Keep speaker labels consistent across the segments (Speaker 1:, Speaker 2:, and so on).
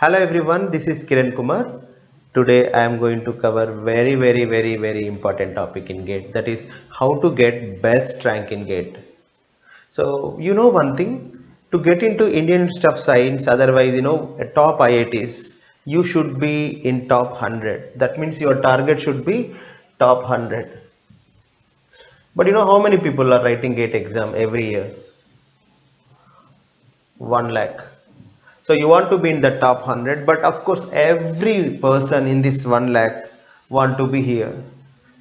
Speaker 1: Hello everyone, this is Kiran Kumar. Today I am going to cover very important topic in GATE, that is how to get best rank in GATE. So you know one thing, to get into Indian Institute of Science, otherwise a top IITs, you should be in top 100. That means your target should be top 100. But you know how many people are writing GATE exam every year? 1 lakh. So you want to be in the top 100, but of course every person in this 1 lakh want to be here.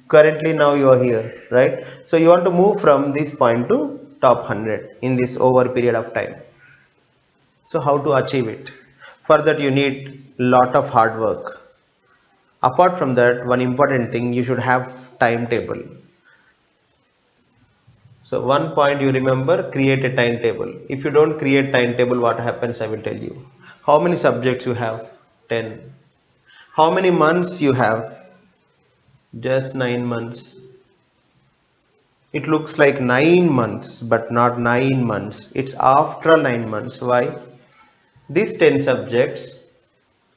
Speaker 1: Currently now you are here, right? So you want to move from this point to top 100 in this over period of time. So how to achieve it? For that you need lot of hard work. Apart from that, one important thing, you should have timetable. So one point you remember, create a timetable. If you don't create timetable, what happens? I will tell you. How many subjects you have? 10. How many months you have? Just 9 months. It looks like 9 months, but not 9 months. It's after 9 months. Why? These 10 subjects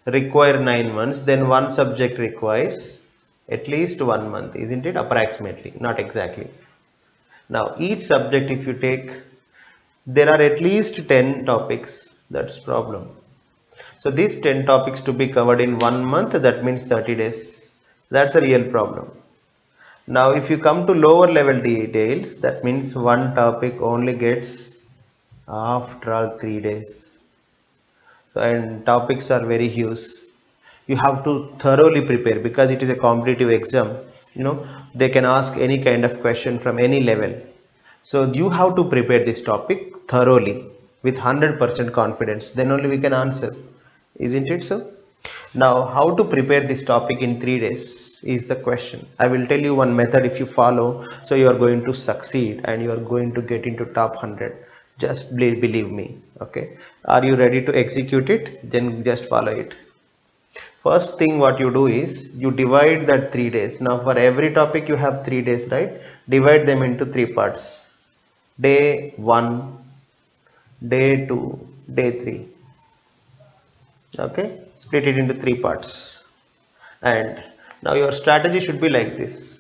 Speaker 1: require 9 months, then one subject requires at least 1 month, isn't it? Approximately, not exactly. Now, each subject, if you take, there are at least 10 topics. That's problem. So these 10 topics to be covered in 1 month, that means 30 days. That's a real problem. Now if you come to lower level details, that means one topic only gets after all 3 days. So, and topics are very huge. You have to thoroughly prepare because it is a competitive exam. You know, they can ask any kind of question from any level. So you have to prepare this topic thoroughly with 100% confidence. Then only we can answer. Isn't it so? Now, how to prepare this topic in 3 days is the question. I will tell you one method if you follow, so you are going to succeed and you are going to get into top 100. Just believe me. Okay. Are you ready to execute it? Then just follow it. First thing what you do is you divide that 3 days. Now for every topic you have 3 days, right? Divide them into 3 parts. Day 1, day 2, day 3. Okay, split it into 3 parts. And now your strategy should be like this.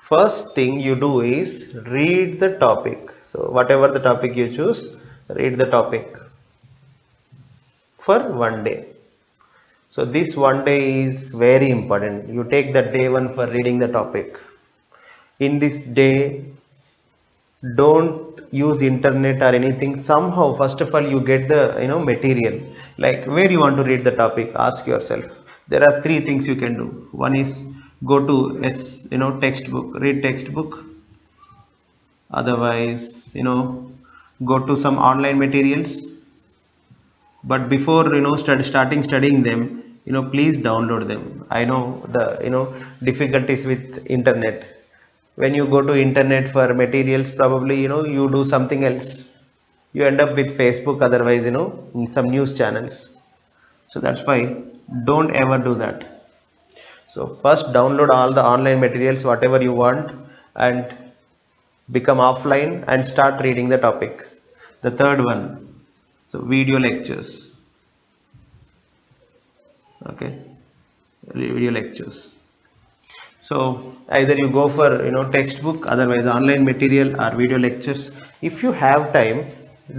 Speaker 1: First thing you do is read the topic. So whatever the topic you choose, read the topic for 1 day. So this 1 day is very important. You take the day 1 for reading the topic. In this day, don't use internet or anything. Somehow first of all you get the material, like where you want to read the topic. Ask yourself, there are three things you can do. One is go to textbook, read textbook. Otherwise go to some online materials. But before starting studying them, please download them. I know the difficulties with internet. When you go to internet for materials, probably you do something else. You end up with Facebook, otherwise in some news channels. So that's why don't ever do that. So first download all the online materials whatever you want, and become offline and start reading the topic. The third one, so video lectures. Okay, video lectures. So either you go for textbook, otherwise online material or video lectures. If you have time,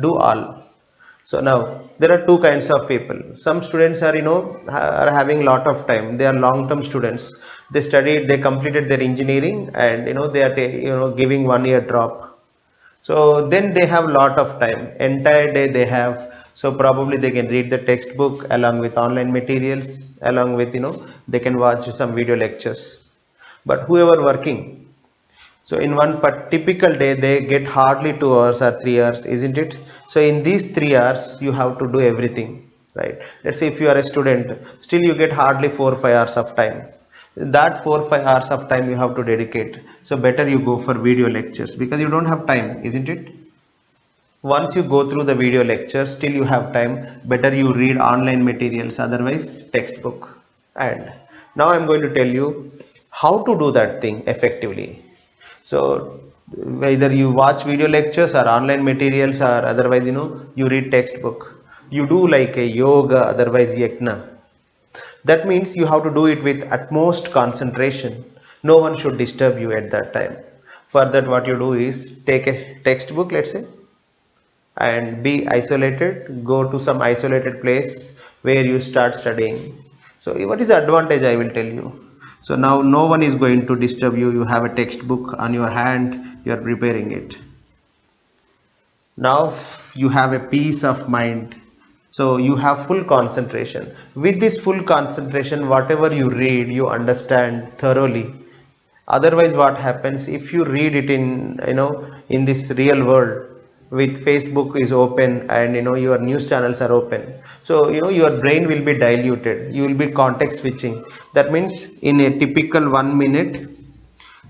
Speaker 1: do all. So now there are two kinds of people. Some students are are having lot of time. They are long term students. They studied, they completed their engineering, and they are giving 1 year drop. So then they have lot of time, entire day they have. So probably they can read the textbook along with online materials, along with they can watch some video lectures. But whoever working, so in one typical day they get hardly 2 hours or 3 hours, isn't it? So in these 3 hours you have to do everything, right? Let's say if you are a student, still you get hardly 4 or 5 hours of time. That 4 or 5 hours of time you have to dedicate. So better you go for video lectures because you don't have time, isn't it? Once you go through the video lecture, still you have time. Better you read online materials, otherwise textbook. And now I'm going to tell you how to do that thing effectively. So whether you watch video lectures or online materials, or otherwise you read textbook, you do like a yoga, otherwise yajna. That means you have to do it with utmost concentration. No one should disturb you at that time. For that, what you do is take a textbook, let's say, and be isolated. Go to some isolated place where you start studying. So, what is the advantage? I will tell you. So, now no one is going to disturb you. You have a textbook on your hand, you are preparing it. Now you have a peace of mind, so you have full concentration. With this full concentration, whatever you read you understand thoroughly. Otherwise what happens, if you read it in, in this real world, with Facebook is open and your news channels are open, so your brain will be diluted, you will be context switching. That means in a typical 1 minute,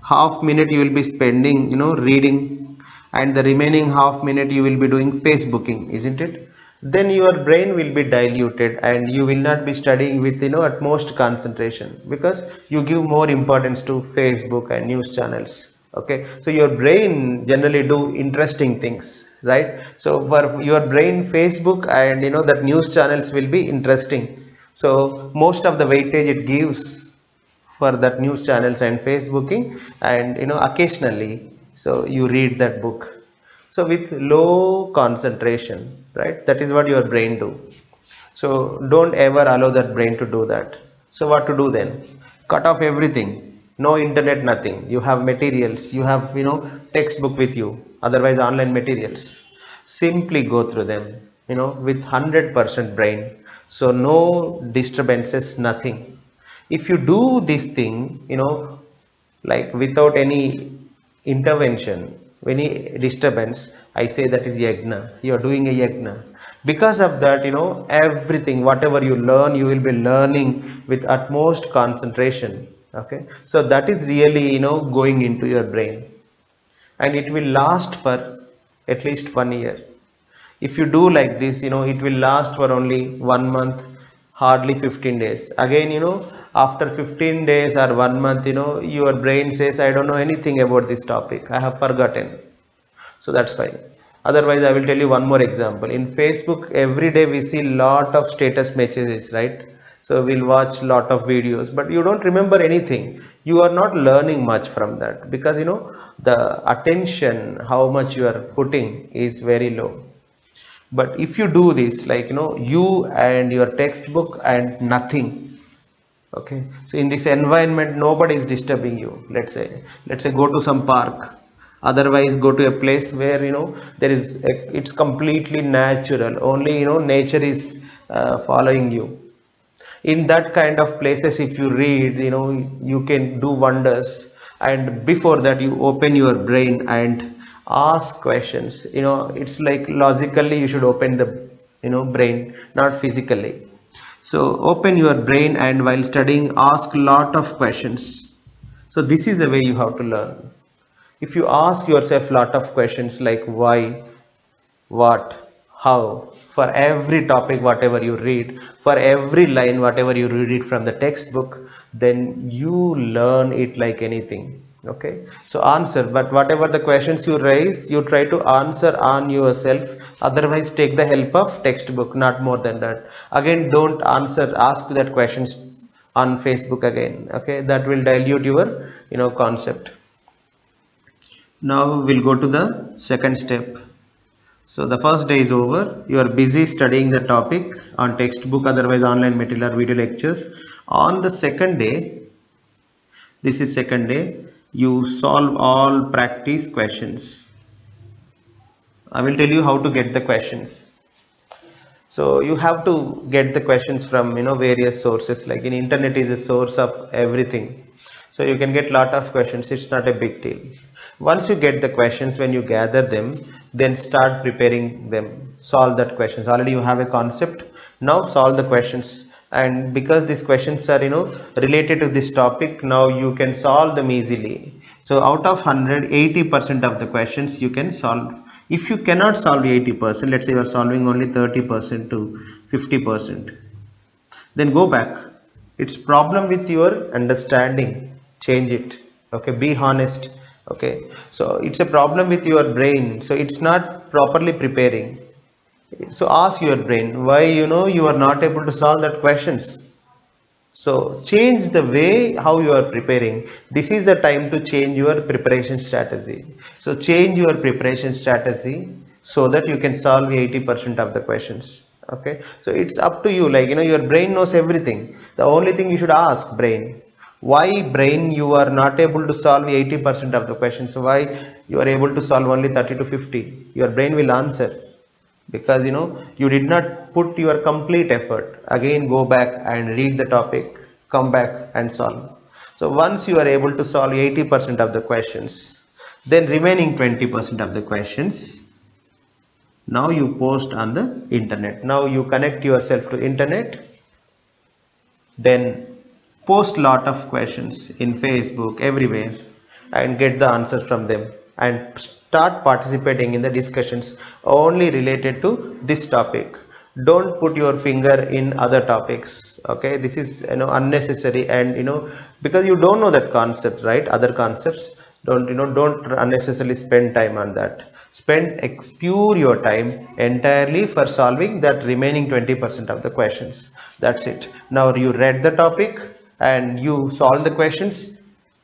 Speaker 1: half minute you will be spending reading, and the remaining half minute you will be doing Facebooking, isn't it? Then your brain will be diluted and you will not be studying with utmost concentration, because you give more importance to Facebook and news channels. Okay, so your brain generally do interesting things, right? So for your brain, Facebook and that news channels will be interesting, so most of the weightage it gives for that news channels and Facebooking, and occasionally so you read that book. So with low concentration, right, that is what your brain do. So don't ever allow that brain to do that. So what to do then? Cut off everything. No internet, nothing. You have materials, you have textbook with you, otherwise online materials. Simply go through them with 100% brain. So no disturbances, nothing. If you do this thing, like without any intervention, any disturbance, I say that is yagna. You are doing a yagna. Because of that, everything whatever you learn, you will be learning with utmost concentration. Okay, so that is really going into your brain, and it will last for at least 1 year. If you do like this, it will last for only 1 month, hardly 15 days. Again, after 15 days or 1 month, your brain says, I don't know anything about this topic, I have forgotten. So that's fine. Otherwise, I will tell you one more example. In Facebook, every day we see lot of status messages, right? So we'll watch lot of videos, but you don't remember anything. You are not learning much from that, because the attention how much you are putting is very low. But if you do this, like you and your textbook and nothing. Okay, so in this environment nobody is disturbing you. Let's say go to some park, otherwise go to a place where there is it's completely natural, only nature is following you. In that kind of places, if you read, you can do wonders. And before that, you open your brain and ask questions. It's like logically you should open the brain, not physically. So open your brain, and while studying ask lot of questions. So this is the way you have to learn. If you ask yourself lot of questions like why, what, how, for every topic, whatever you read, for every line, whatever you read it from the textbook, then you learn it like anything. Okay, so answer, but whatever the questions you raise, you try to answer on yourself. Otherwise, take the help of textbook, not more than that. Again, don't ask that questions on Facebook again. Okay, that will dilute your concept. Now we'll go to the second step. So the first day is over. You are busy studying the topic on textbook, otherwise online material or video lectures. On the second day, this is second day, you solve all practice questions. I will tell you how to get the questions. So you have to get the questions from various sources. Like in internet is a source of everything. So you can get lot of questions. It's not a big deal. Once you get the questions, when you gather them, then start preparing them. Solve that questions. Already you have a concept. Now solve the questions. And because these questions are related to this topic, now you can solve them easily. So out of 100, 80% of the questions you can solve. If you cannot solve 80%, let's say you are solving only 30% to 50%, then go back. It's problem with your understanding. Change it. Okay, be honest. Okay, so it's a problem with your brain. So it's not properly preparing. So ask your brain why you are not able to solve that questions. So change the way how you are preparing. This is the time to change your preparation strategy. So change your preparation strategy so that you can solve 80% of the questions. Okay. So it's up to you. Like your brain knows everything. The only thing you should ask brain, why brain you are not able to solve 80% of the questions. Why you are able to solve only 30 to 50. Your brain will answer because you did not put your complete effort. Again, go back and read the topic, come back and solve. So once you are able to solve 80% of the questions, then remaining 20% of the questions, now you post on the internet. Now you connect yourself to internet, then post lot of questions in Facebook everywhere and get the answers from them, and start participating in the discussions only related to this topic. Don't put your finger in other topics. Okay, this is unnecessary, and because you don't know that concept, right? Other concepts, don't unnecessarily spend time on that. Spend expure your time entirely for solving that remaining 20% of the questions. That's it. Now you read the topic and you solve the questions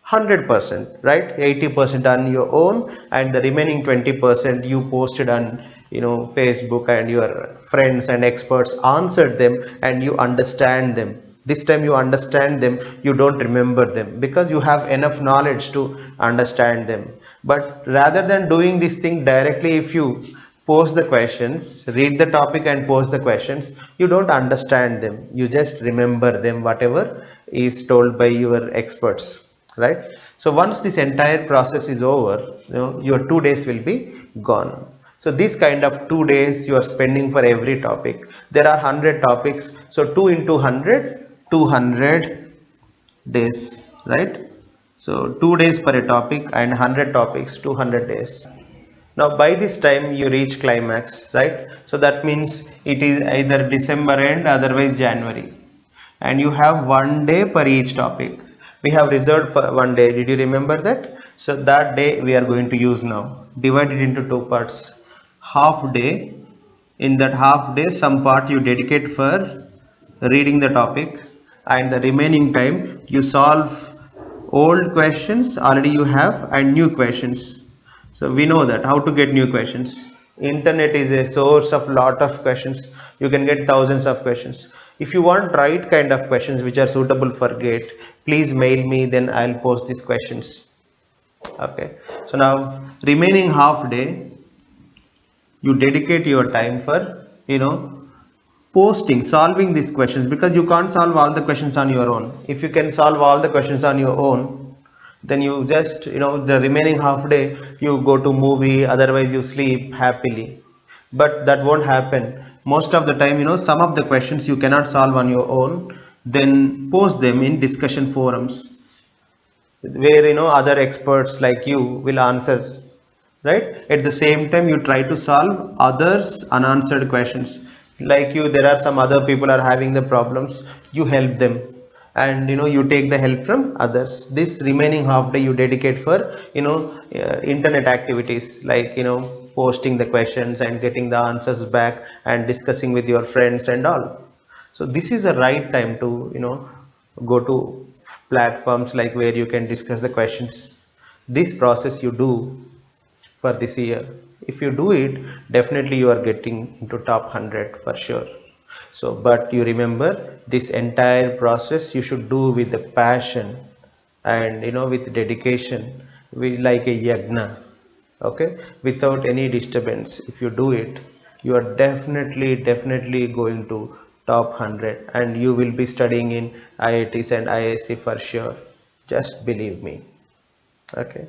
Speaker 1: 100%, right? 80% on your own, and the remaining 20% you posted on Facebook, and your friends and experts answered them and you understand them. This time you understand them, you don't remember them because you have enough knowledge to understand them. But rather than doing this thing directly, if you post the questions, read the topic and post the questions, you don't understand them, you just remember them whatever is told by your experts, right? So once this entire process is over, your 2 days will be gone. So this kind of 2 days you are spending for every topic. There are 100 topics, so 2 into 100, 200 days, right? So 2 days per a topic and 100 topics, 200 days. Now by this time you reach climax, right? So that means it is either December end, otherwise January, and you have 1 day per each topic. We have reserved for 1 day. Did you remember that? So that day we are going to use now. Divide it into two parts. Half day. In that half day, some part you dedicate for reading the topic, and the remaining time you solve old questions already you have and new questions. So we know that how to get new questions. Internet is a source of lot of questions. You can get thousands of questions. If you want right kind of questions which are suitable for gate, please mail me, then I'll post these questions. Okay, so now remaining half day you dedicate your time for posting, solving these questions, because you can't solve all the questions on your own. If you can solve all the questions on your own, then you just the remaining half day you go to movie, otherwise you sleep happily. But that won't happen. Most of the time, some of the questions you cannot solve on your own, then post them in discussion forums where other experts like you will answer, right? At the same time you try to solve others unanswered questions. Like you, there are some other people are having the problems, you help them, and you take the help from others. This remaining half day you dedicate for internet activities, like posting the questions and getting the answers back and discussing with your friends and all. So this is the right time to go to platforms like where you can discuss the questions. This process you do for this year. If you do it, definitely you are getting into top 100 for sure. So but you remember, this entire process you should do with the passion and with dedication, like a yagna. Okay, without any disturbance. If you do it, you are definitely going to top 100, and you will be studying in IITs and IISc for sure. Just believe me. Okay.